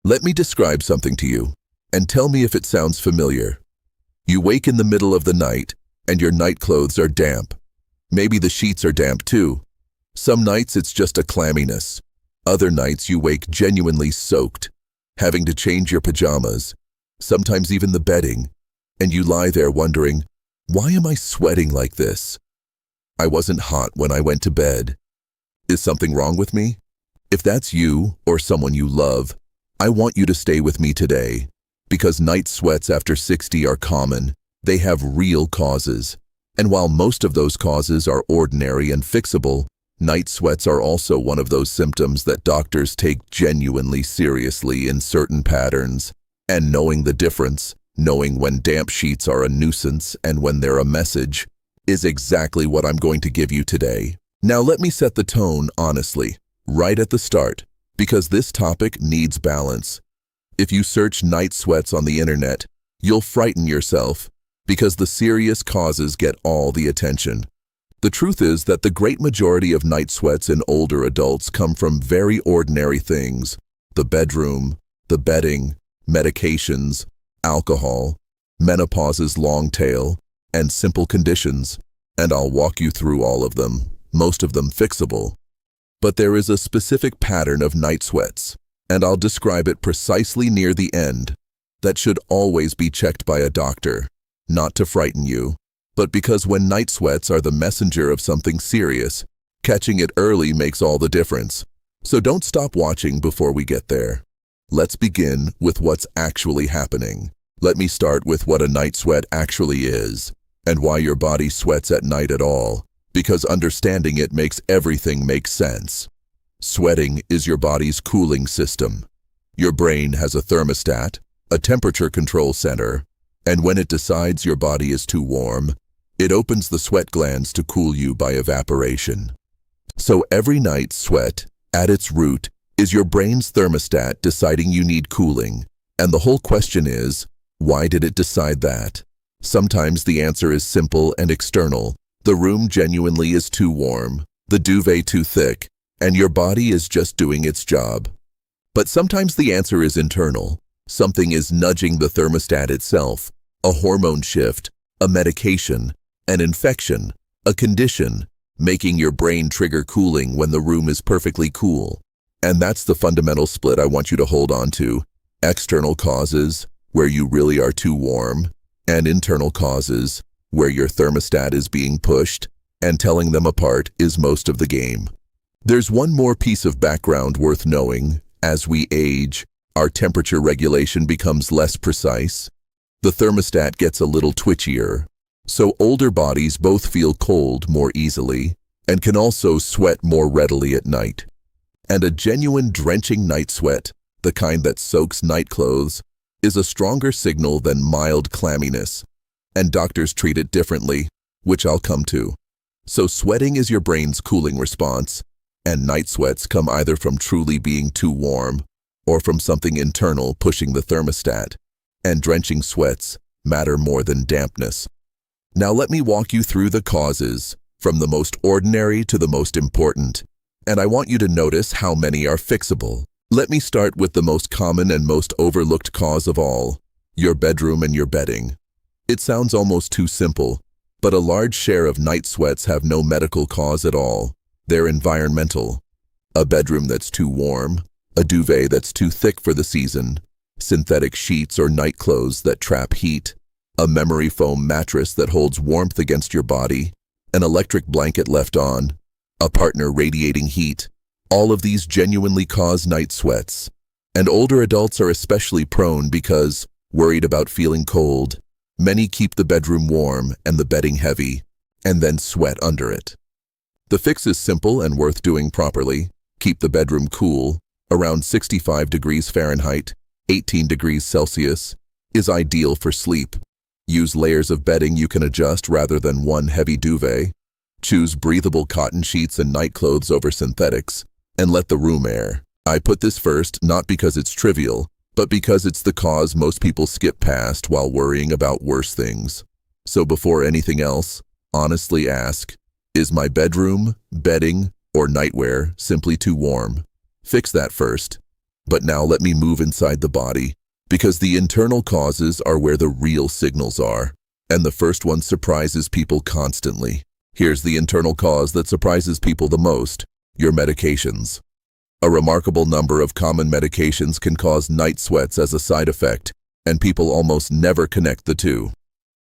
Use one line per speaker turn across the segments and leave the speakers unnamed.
Let me describe something to you, and tell me if it sounds familiar. You wake in the middle of the night, and your night clothes are damp. Maybe the sheets are damp too. Some nights it's just a clamminess. Other nights you wake genuinely soaked, having to change your pajamas, sometimes even the bedding, and you lie there wondering, why am I sweating like this? I wasn't hot when I went to bed. Is something wrong with me? If that's you or someone you love, I want you to stay with me today, because night sweats after 60 are common. They have real causes. And while most of those causes are ordinary and fixable, night sweats are also one of those symptoms that doctors take genuinely seriously in certain patterns. And knowing the difference, knowing when damp sheets are a nuisance and when they're a message, is exactly what I'm going to give you today. Now let me set the tone honestly, right at the start, because this topic needs balance. If you search night sweats on the internet, you'll frighten yourself, because the serious causes get all the attention. The truth is that the great majority of night sweats in older adults come from very ordinary things: the bedroom, the bedding, medications, alcohol, menopause's long tail, and simple conditions. And I'll walk you through all of them, most of them fixable. But there is a specific pattern of night sweats, and I'll describe it precisely near the end, that should always be checked by a doctor. Not to frighten you, but because when night sweats are the messenger of something serious, catching it early makes all the difference. So don't stop watching before we get there. Let's begin with what's actually happening. Let me start with what a night sweat actually is, and why your body sweats at night at all, because understanding it makes everything make sense. Sweating is your body's cooling system. Your brain has a thermostat, a temperature control center, and when it decides your body is too warm, it opens the sweat glands to cool you by evaporation. So every night's sweat, at its root, is your brain's thermostat deciding you need cooling. And the whole question is, why did it decide that? Sometimes the answer is simple and external. The room genuinely is too warm, the duvet too thick, and your body is just doing its job. But sometimes the answer is internal. Something is nudging the thermostat itself. A hormone shift, a medication, an infection, a condition, making your brain trigger cooling when the room is perfectly cool. And that's the fundamental split I want you to hold on to. External causes, where you really are too warm, and internal causes, where your thermostat is being pushed, and telling them apart is most of the game. There's one more piece of background worth knowing. As we age, our temperature regulation becomes less precise. The thermostat gets a little twitchier, so older bodies both feel cold more easily and can also sweat more readily at night. And a genuine drenching night sweat, the kind that soaks night clothes, is a stronger signal than mild clamminess, and doctors treat it differently, which I'll come to. So sweating is your brain's cooling response, and night sweats come either from truly being too warm or from something internal pushing the thermostat. And drenching sweats matter more than dampness. Now let me walk you through the causes, from the most ordinary to the most important, and I want you to notice how many are fixable. Let me start with the most common and most overlooked cause of all: your bedroom and your bedding. It sounds almost too simple, but a large share of night sweats have no medical cause at all. They're environmental. A bedroom that's too warm, a duvet that's too thick for the season, synthetic sheets or night clothes that trap heat, a memory foam mattress that holds warmth against your body, an electric blanket left on, a partner radiating heat. All of these genuinely cause night sweats. And older adults are especially prone because, worried about feeling cold, many keep the bedroom warm and the bedding heavy, and then sweat under it. The fix is simple and worth doing properly. Keep the bedroom cool, around 65 degrees Fahrenheit, 18 degrees Celsius, is ideal for sleep. Use layers of bedding you can adjust rather than one heavy duvet. Choose breathable cotton sheets and night clothes over synthetics, and let the room air. I put this first not because it's trivial, but because it's the cause most people skip past while worrying about worse things. So before anything else, honestly ask, is my bedroom, bedding, or nightwear simply too warm? Fix that first. But now let me move inside the body, because the internal causes are where the real signals are. And the first one surprises people constantly. Here's the internal cause that surprises people the most: your medications. A remarkable number of common medications can cause night sweats as a side effect, and people almost never connect the two.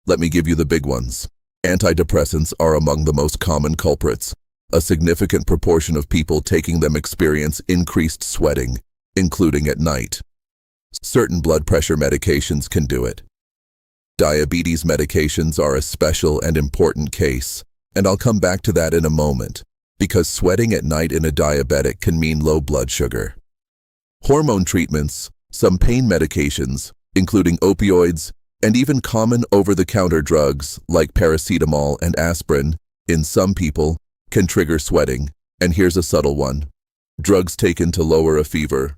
Let me give you the big ones. Antidepressants are among the most common culprits. A significant proportion of people taking them experience increased sweating, including at night. Certain blood pressure medications can do it. Diabetes medications are a special and important case, and I'll come back to that in a moment, because sweating at night in a diabetic can mean low blood sugar. Hormone treatments, some pain medications, including opioids, and even common over-the-counter drugs like paracetamol and aspirin, in some people, can trigger sweating. And here's a subtle one. Drugs taken to lower a fever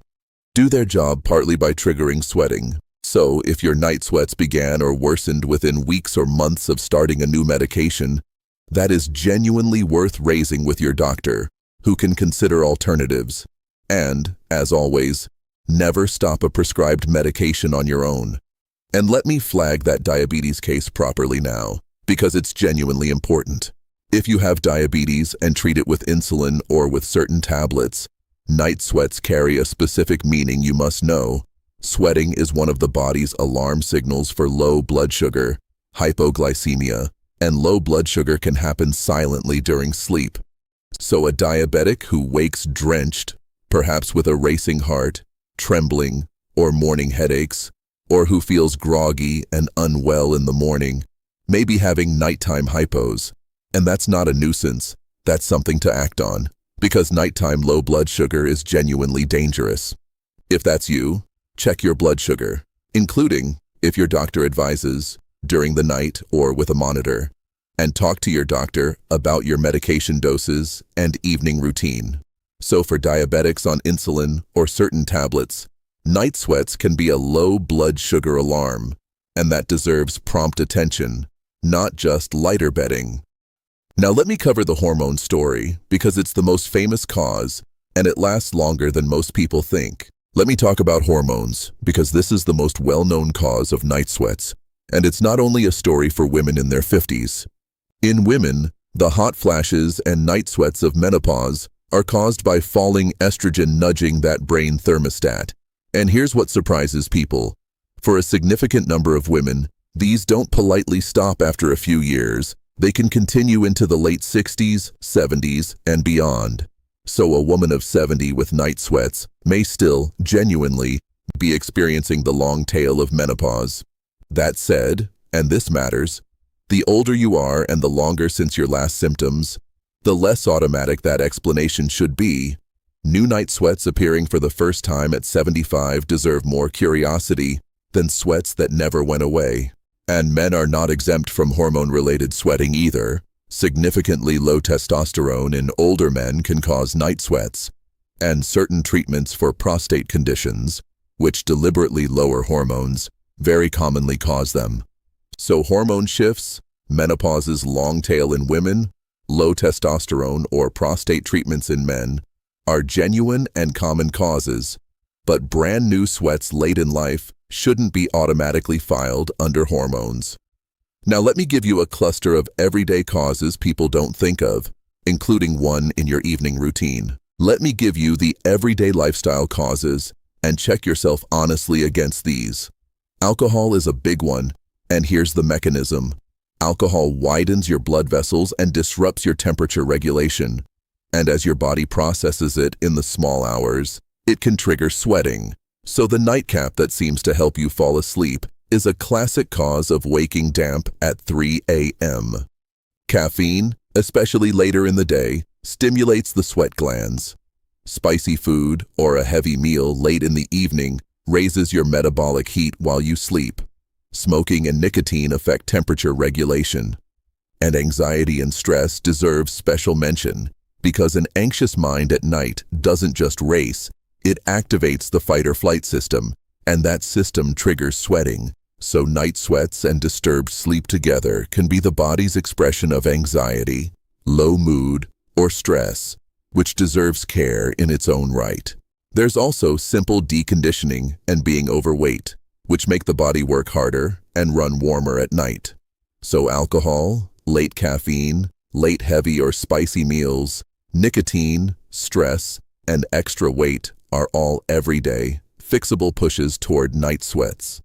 do their job partly by triggering sweating. So, if your night sweats began or worsened within weeks or months of starting a new medication, that is genuinely worth raising with your doctor, who can consider alternatives. And, as always, never stop a prescribed medication on your own. And let me flag that diabetes case properly now, because it's genuinely important. If you have diabetes and treat it with insulin or with certain tablets, night sweats carry a specific meaning you must know. Sweating is one of the body's alarm signals for low blood sugar, hypoglycemia, and low blood sugar can happen silently during sleep. So a diabetic who wakes drenched, perhaps with a racing heart, trembling, or morning headaches, or who feels groggy and unwell in the morning, may be having nighttime hypos. And that's not a nuisance, that's something to act on, because nighttime low blood sugar is genuinely dangerous. If that's you, check your blood sugar, including, if your doctor advises, during the night or with a monitor, and talk to your doctor about your medication doses and evening routine. So for diabetics on insulin or certain tablets, night sweats can be a low blood sugar alarm, and that deserves prompt attention, not just lighter bedding. Now let me cover the hormone story, because it's the most famous cause, and it lasts longer than most people think. Let me talk about hormones, because this is the most well-known cause of night sweats, and it's not only a story for women in their 50s. In women, the hot flashes and night sweats of menopause are caused by falling estrogen nudging that brain thermostat. And here's what surprises people. For a significant number of women, these don't politely stop after a few years. They can continue into the late 60s, 70s, and beyond. So a woman of 70 with night sweats may still, genuinely, be experiencing the long tail of menopause. That said, and this matters, the older you are and the longer since your last symptoms, the less automatic that explanation should be. New night sweats appearing for the first time at 75 deserve more curiosity than sweats that never went away. And men are not exempt from hormone-related sweating either. Significantly low testosterone in older men can cause night sweats, and certain treatments for prostate conditions, which deliberately lower hormones, very commonly cause them. So hormone shifts, menopause's long tail in women, low testosterone or prostate treatments in men are genuine and common causes, but brand new sweats late in life shouldn't be automatically filed under hormones. Now let me give you a cluster of everyday causes people don't think of, including one in your evening routine. Let me give you the everyday lifestyle causes and check yourself honestly against these. Alcohol is a big one, and here's the mechanism. Alcohol widens your blood vessels and disrupts your temperature regulation. And as your body processes it in the small hours, it can trigger sweating. So the nightcap that seems to help you fall asleep is a classic cause of waking damp at 3 a.m. Caffeine, especially later in the day, stimulates the sweat glands. Spicy food or a heavy meal late in the evening raises your metabolic heat while you sleep. Smoking and nicotine affect temperature regulation. And anxiety and stress deserve special mention, because an anxious mind at night doesn't just race, it activates the fight-or-flight system, and that system triggers sweating. So night sweats and disturbed sleep together can be the body's expression of anxiety, low mood, or stress, which deserves care in its own right. There's also simple deconditioning and being overweight, which make the body work harder and run warmer at night. So alcohol, late caffeine, late heavy or spicy meals, nicotine, stress, and extra weight are all everyday, fixable pushes toward night sweats.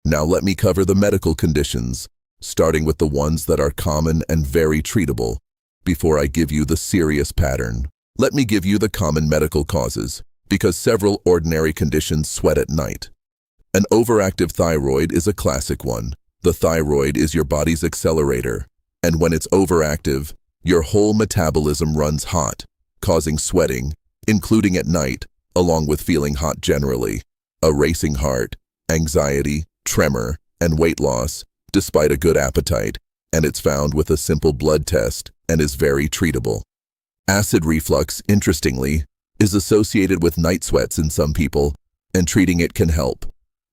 Now let me cover the medical conditions, starting with the ones that are common and very treatable. Before I give you the serious pattern, let me give you the common medical causes, because several ordinary conditions sweat at night. An overactive thyroid is a classic one. The thyroid is your body's accelerator, and when it's overactive, your whole metabolism runs hot, causing sweating, including at night, along with feeling hot generally, a racing heart, anxiety, tremor, and weight loss, despite a good appetite, and it's found with a simple blood test and is very treatable. Acid reflux, interestingly, is associated with night sweats in some people, and treating it can help.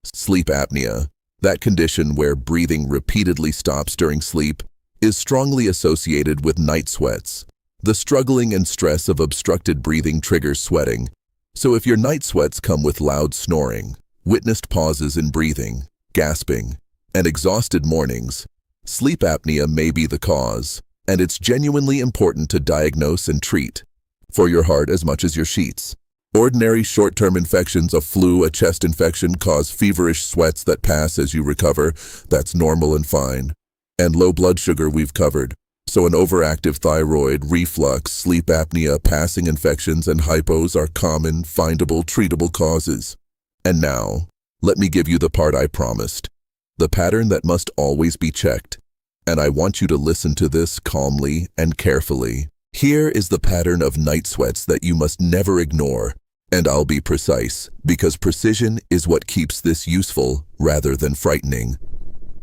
Sleep apnea, that condition where breathing repeatedly stops during sleep, is strongly associated with night sweats. The struggling and stress of obstructed breathing triggers sweating, so if your night sweats come with loud snoring, witnessed pauses in breathing, gasping, and exhausted mornings, sleep apnea may be the cause, and it's genuinely important to diagnose and treat, for your heart as much as your sheets. Ordinary short-term infections, a flu, a chest infection, cause feverish sweats that pass as you recover. That's normal and fine. And low blood sugar we've covered. So an overactive thyroid, reflux, sleep apnea, passing infections, and hypos are common, findable, treatable causes. And now, let me give you the part I promised. The pattern that must always be checked. And I want you to listen to this calmly and carefully. Here is the pattern of night sweats that you must never ignore. And I'll be precise, because precision is what keeps this useful rather than frightening.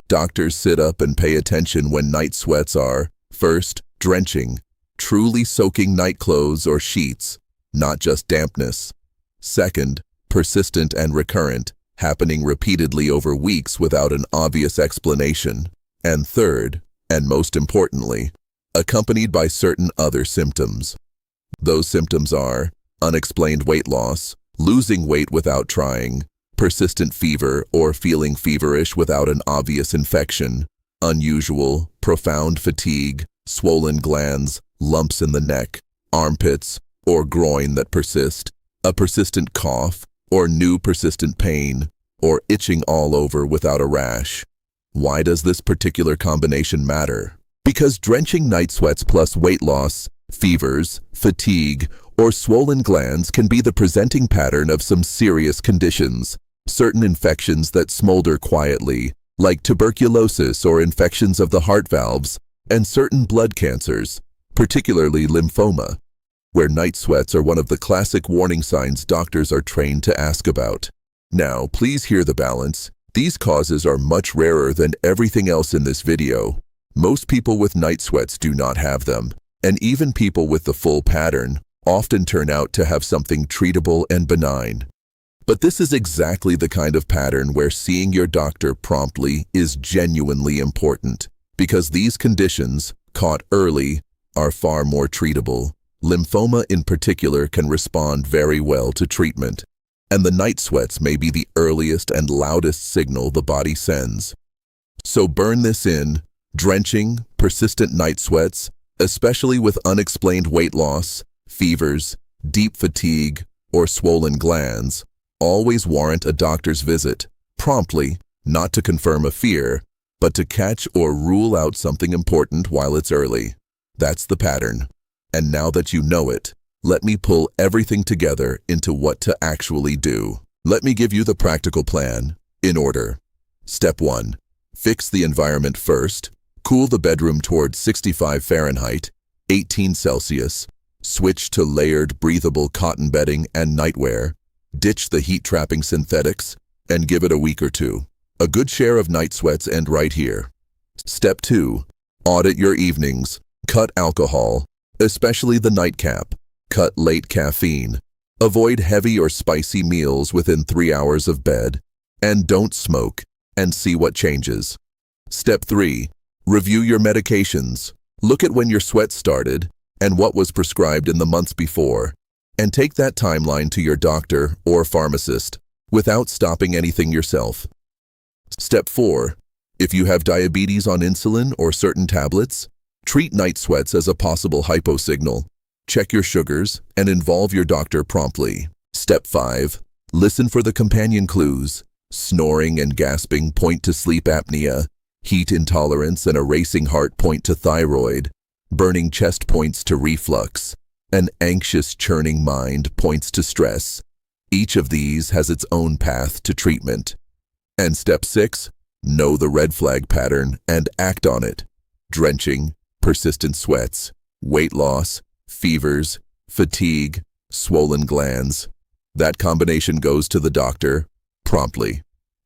Doctors sit up and pay attention when night sweats are, first, drenching, truly soaking night clothes or sheets, not just dampness. Second, persistent and recurrent, happening repeatedly over weeks without an obvious explanation. And third, and most importantly, accompanied by certain other symptoms. Those symptoms are unexplained weight loss, losing weight without trying, persistent fever or feeling feverish without an obvious infection, unusual, profound fatigue, swollen glands, lumps in the neck, armpits, or groin that persist, a persistent cough, or new persistent pain, or itching all over without a rash. Why does this particular combination matter? Because drenching night sweats plus weight loss, fevers, fatigue, or swollen glands can be the presenting pattern of some serious conditions, certain infections that smolder quietly, like tuberculosis or infections of the heart valves, and certain blood cancers, particularly lymphoma, where night sweats are one of the classic warning signs doctors are trained to ask about. Now, please hear the balance. These causes are much rarer than everything else in this video. Most people with night sweats do not have them, and even people with the full pattern often turn out to have something treatable and benign. But this is exactly the kind of pattern where seeing your doctor promptly is genuinely important, because these conditions, caught early, are far more treatable. Lymphoma in particular can respond very well to treatment, and the night sweats may be the earliest and loudest signal the body sends. So burn this in: drenching, persistent night sweats, especially with unexplained weight loss, fevers, deep fatigue, or swollen glands, always warrant a doctor's visit, promptly, not to confirm a fear, but to catch or rule out something important while it's early. That's the pattern. And now that you know it, let me pull everything together into what to actually do. Let me give you the practical plan, in order. Step 1. Fix the environment first. Cool the bedroom towards 65 Fahrenheit, 18 Celsius. Switch to layered, breathable cotton bedding and nightwear. Ditch the heat-trapping synthetics, and give it a week or two. A good share of night sweats end right here. Step 2. Audit your evenings. Cut alcohol, especially the nightcap. Cut late caffeine. Avoid heavy or spicy meals within 3 hours of bed. And don't smoke, and see what changes. Step 3. Review your medications. Look at when your sweat started and what was prescribed in the months before. And take that timeline to your doctor or pharmacist without stopping anything yourself. Step 4. If you have diabetes on insulin or certain tablets, treat night sweats as a possible hyposignal. Check your sugars and involve your doctor promptly. Step 5. Listen for the companion clues. Snoring and gasping point to sleep apnea. Heat intolerance and a racing heart point to thyroid. Burning chest points to reflux. An anxious, churning mind points to stress. Each of these has its own path to treatment. And step 6. Know the red flag pattern and act on it. Drenching, persistent sweats, weight loss, fevers, fatigue, swollen glands. That combination goes to the doctor promptly.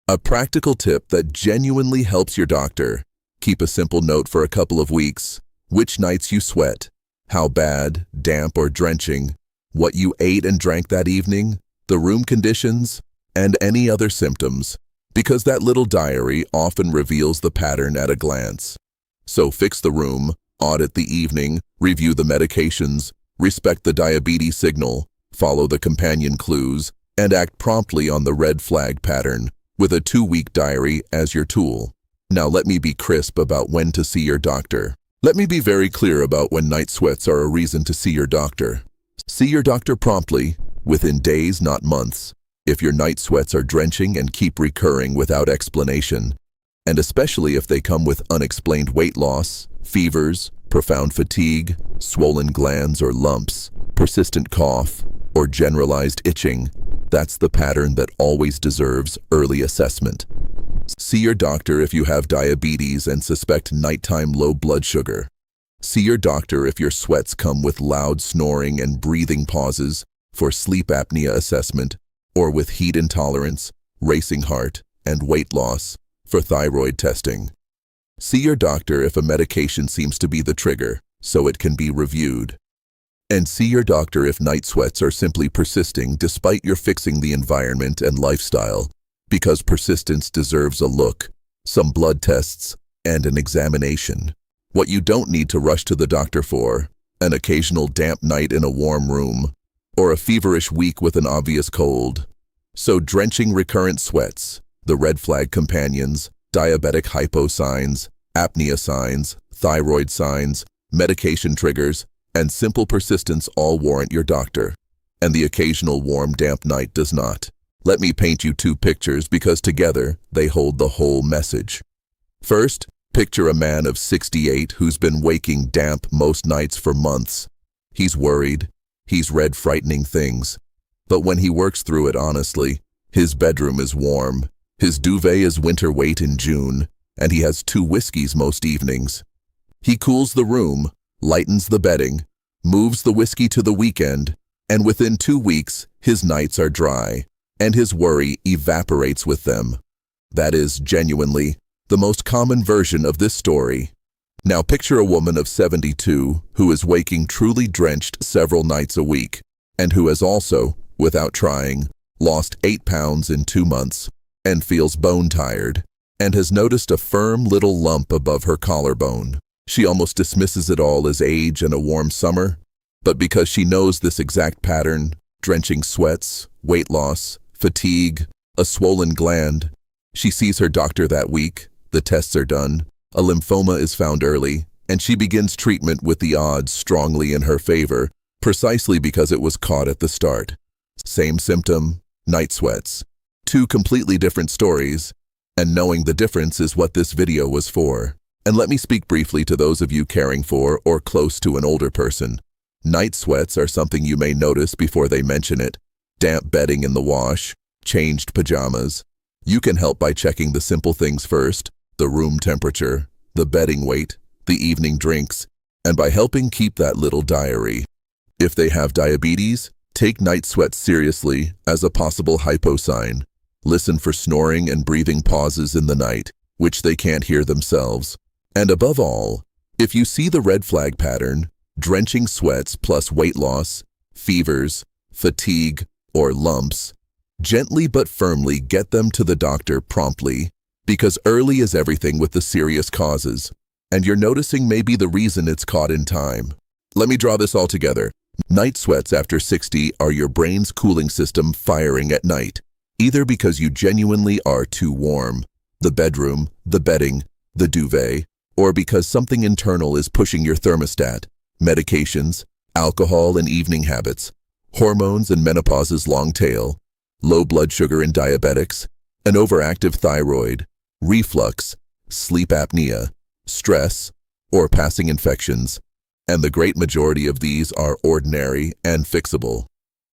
A practical tip that genuinely helps your doctor. Keep a simple note for a couple of weeks. Which nights you sweat, how bad, damp or drenching, what you ate and drank that evening, the room conditions, and any other symptoms, because that little diary often reveals the pattern at a glance. So fix the room, audit the evening, review the medications, respect the diabetes signal, follow the companion clues, and act promptly on the red flag pattern with a 2-week diary as your tool. Now let me be crisp about when to see your doctor. Let me be very clear about when night sweats are a reason to see your doctor. See your doctor promptly, within days, not months, if your night sweats are drenching and keep recurring without explanation, and especially if they come with unexplained weight loss, fevers, profound fatigue, swollen glands or lumps, persistent cough, or generalized itching. That's the pattern that always deserves early assessment. See your doctor if you have diabetes and suspect nighttime low blood sugar. See your doctor if your sweats come with loud snoring and breathing pauses for sleep apnea assessment, or with heat intolerance, racing heart, and weight loss for thyroid testing. See your doctor if a medication seems to be the trigger, so it can be reviewed. And see your doctor if night sweats are simply persisting despite your fixing the environment and lifestyle, because persistence deserves a look, some blood tests, and an examination. What you don't need to rush to the doctor for, an occasional damp night in a warm room, or a feverish week with an obvious cold. So drenching recurrent sweats, the red flag companions, diabetic hypo signs, apnea signs, thyroid signs, medication triggers, and simple persistence all warrant your doctor, and the occasional warm, damp night does not. Let me paint you 2 pictures because together they hold the whole message. First, picture a man of 68 who's been waking damp most nights for months. He's worried. He's read frightening things. But when he works through it honestly, his bedroom is warm, his duvet is winter weight in June, and he has 2 whiskeys most evenings. He cools the room, lightens the bedding, moves the whiskey to the weekend, and within 2 weeks, his nights are dry, and his worry evaporates with them. That is, genuinely, the most common version of this story. Now picture a woman of 72 who is waking truly drenched several nights a week, and who has also, without trying, lost 8 pounds in 2 months, and feels bone-tired, and has noticed a firm little lump above her collarbone. She almost dismisses it all as age and a warm summer, but because she knows this exact pattern, drenching sweats, weight loss, fatigue, a swollen gland, she sees her doctor that week, the tests are done, a lymphoma is found early, and she begins treatment with the odds strongly in her favor, precisely because it was caught at the start. Same symptom, night sweats. 2 completely different stories, and knowing the difference is what this video was for. And let me speak briefly to those of you caring for or close to an older person. Night sweats are something you may notice before they mention it. Damp bedding in the wash, changed pajamas. You can help by checking the simple things first, the room temperature, the bedding weight, the evening drinks, and by helping keep that little diary. If they have diabetes, take night sweats seriously as a possible hypo sign. Listen for snoring and breathing pauses in the night, which they can't hear themselves. And above all, if you see the red flag pattern, drenching sweats plus weight loss, fevers, fatigue, or lumps, gently but firmly get them to the doctor promptly, because early is everything with the serious causes, and your noticing may be the reason it's caught in time. Let me draw this all together. Night sweats after 60 are your brain's cooling system firing at night, either because you genuinely are too warm, the bedroom, the bedding, the duvet, or because something internal is pushing your thermostat, medications, alcohol and evening habits, hormones and menopause's long tail, low blood sugar in diabetics, an overactive thyroid, reflux, sleep apnea, stress, or passing infections, and the great majority of these are ordinary and fixable.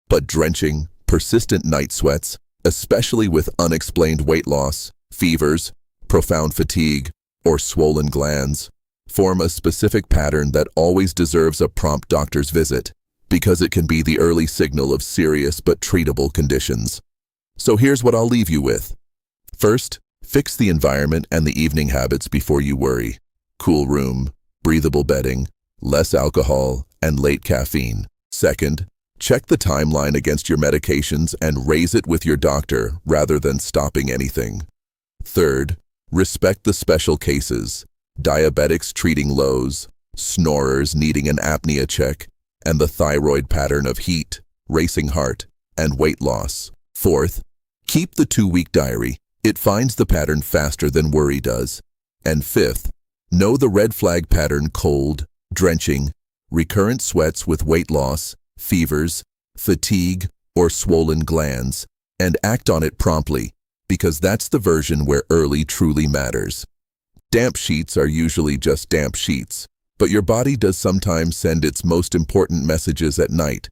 But drenching, persistent night sweats, especially with unexplained weight loss, fevers, profound fatigue, or swollen glands, form a specific pattern that always deserves a prompt doctor's visit, because it can be the early signal of serious but treatable conditions. So here's what I'll leave you with. First, fix the environment and the evening habits before you worry. Cool room, breathable bedding, less alcohol, and late caffeine. Second, check the timeline against your medications and raise it with your doctor rather than stopping anything. Third, respect the special cases, diabetics treating lows, snorers needing an apnea check, and the thyroid pattern of heat, racing heart, and weight loss. Fourth, keep the 2-week diary. It finds the pattern faster than worry does. And fifth, know the red flag pattern: cold, drenching, recurrent sweats with weight loss, fevers, fatigue, or swollen glands, and act on it promptly, because that's the version where early truly matters. Damp sheets are usually just damp sheets, but your body does sometimes send its most important messages at night,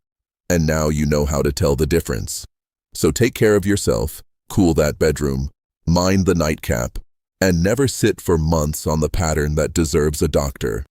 and now you know how to tell the difference. So take care of yourself, cool that bedroom, mind the nightcap, and never sit for months on the pattern that deserves a doctor.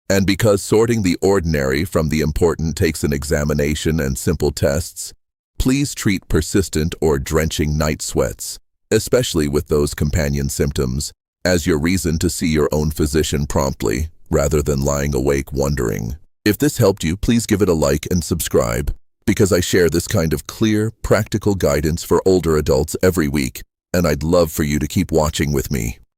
And because sorting the ordinary from the important takes an examination and simple tests, please treat persistent or drenching night sweats, especially with those companion symptoms, as your reason to see your own physician promptly, rather than lying awake wondering. If this helped you, please give it a like and subscribe, because I share this kind of clear, practical guidance for older adults every week, and I'd love for you to keep watching with me.